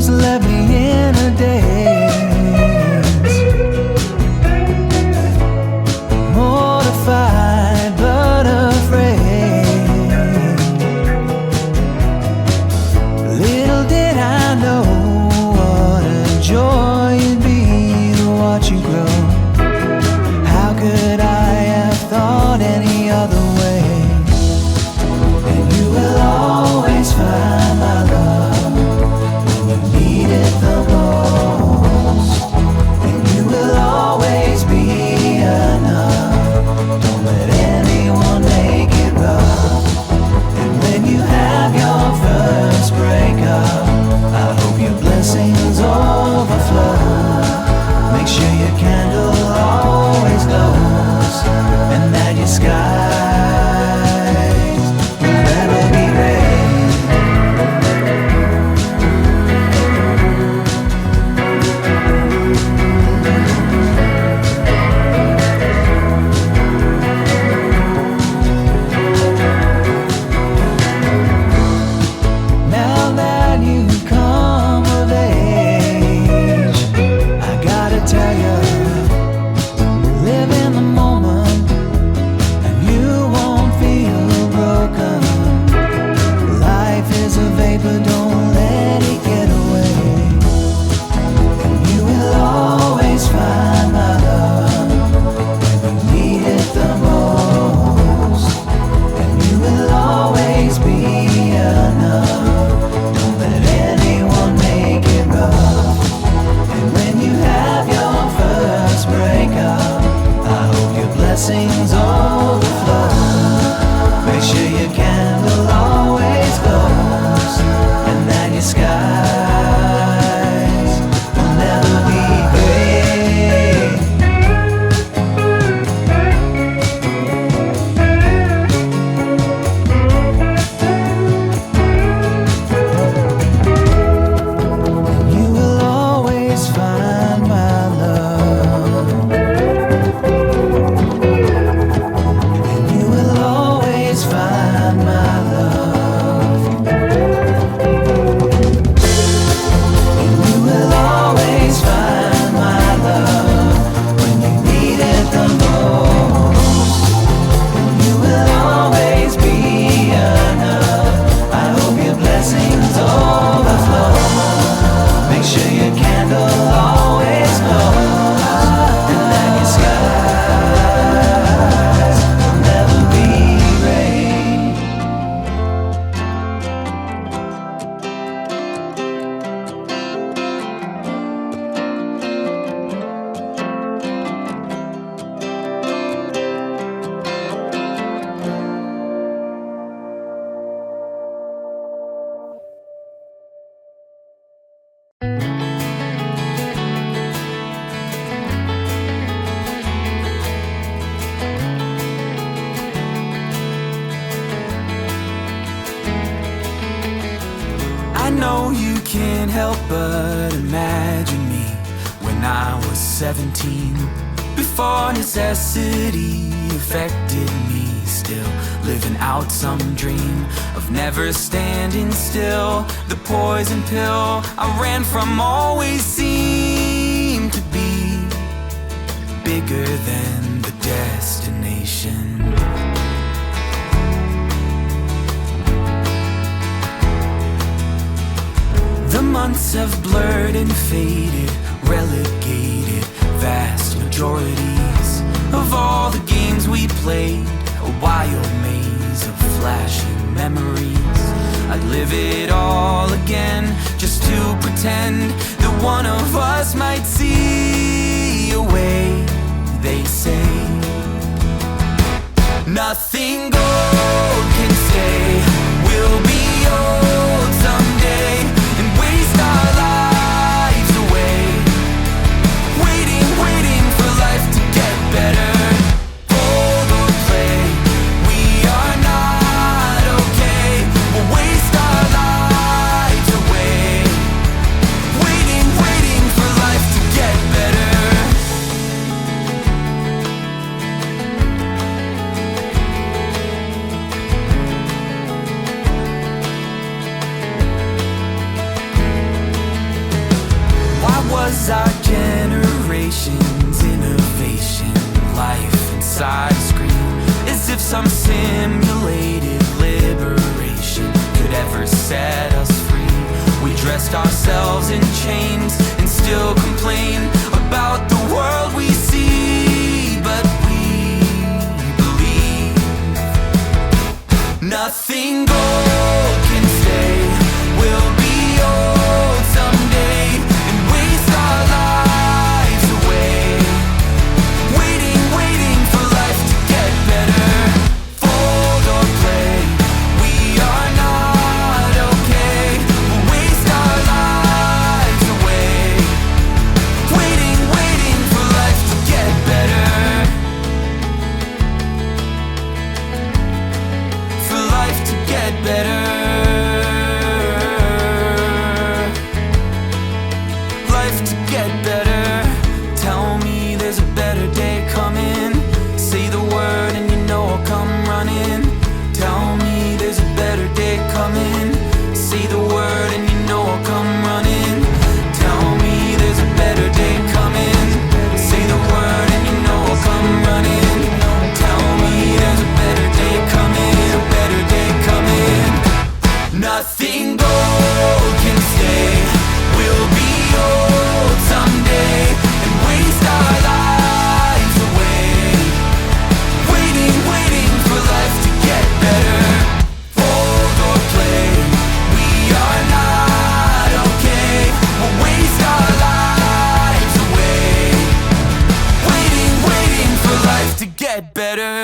almost left me in a daze, mortified but afraid. Little did I know what a joy it'd be to watch you grow. How could I have thought any other way? And you will always find my love when you need it the most. And you will always be enough. Don't let anyone make it rough. And when you have your first breakup, I hope your blessings overflow. Make sure your candle always glows, and that your skies will never be gray. Now that you've come of age, I gotta tell you, live in the moment and you won't feel broken. Life is a vapor, don't let it get away. And you will always find my love when you need it the most. And you will always be enough. Don't let anyone make it rough. And when you have your first breakup, I hope your blessings overflow. Make sure your candle always glows, and that your skies will never be gray. And you will always find my love. And you will always find my love. And you will always find my love when you need it the most. And you will always be enough. I hope your blessings overflow. Make sure your candle always glows, and that your skies will never be gray. I know you can't help but imagine me when I was 17. Before necessity affected me, still living out some dream of never standing still. The poison pill I ran from always seemed to be bigger than the destination. The months have blurred and faded, relegated vast majorities of all the games we played, a wild maze of flashing memories. I'd live it all again just to pretend that one of us might see a way. They say nothing gold can stay. We'll be old someday and waste our lives away, waiting for life to get better. Fold or play, we are not okay. We'll waste our lives away, waiting for life to get better. was our generation's innovation. Life inside a screen, as if some simulated liberation could ever set us free. We dressed ourselves in chains and still complain about the world we see. But we believe nothing gold can stay. We'll be old someday and waste our lives away, waiting for life to get better. Fold or play, we are not okay. We'll waste our lives away, waiting for life to get better. For life to get better. Life to get better. Tell me there's a better day coming. Say the word and you know I'll come running. Tell me there's a better day coming. Say the word and you know I'll come running. Tell me there's a better day coming. Say the word and you know I'll come running. Tell me there's a better day coming. A better day coming. Nothing gold can stay. We'll be old someday and waste our lives away, waiting for life to get better. Fold or play, we are not okay. We'll waste our lives away, waiting for life to get better.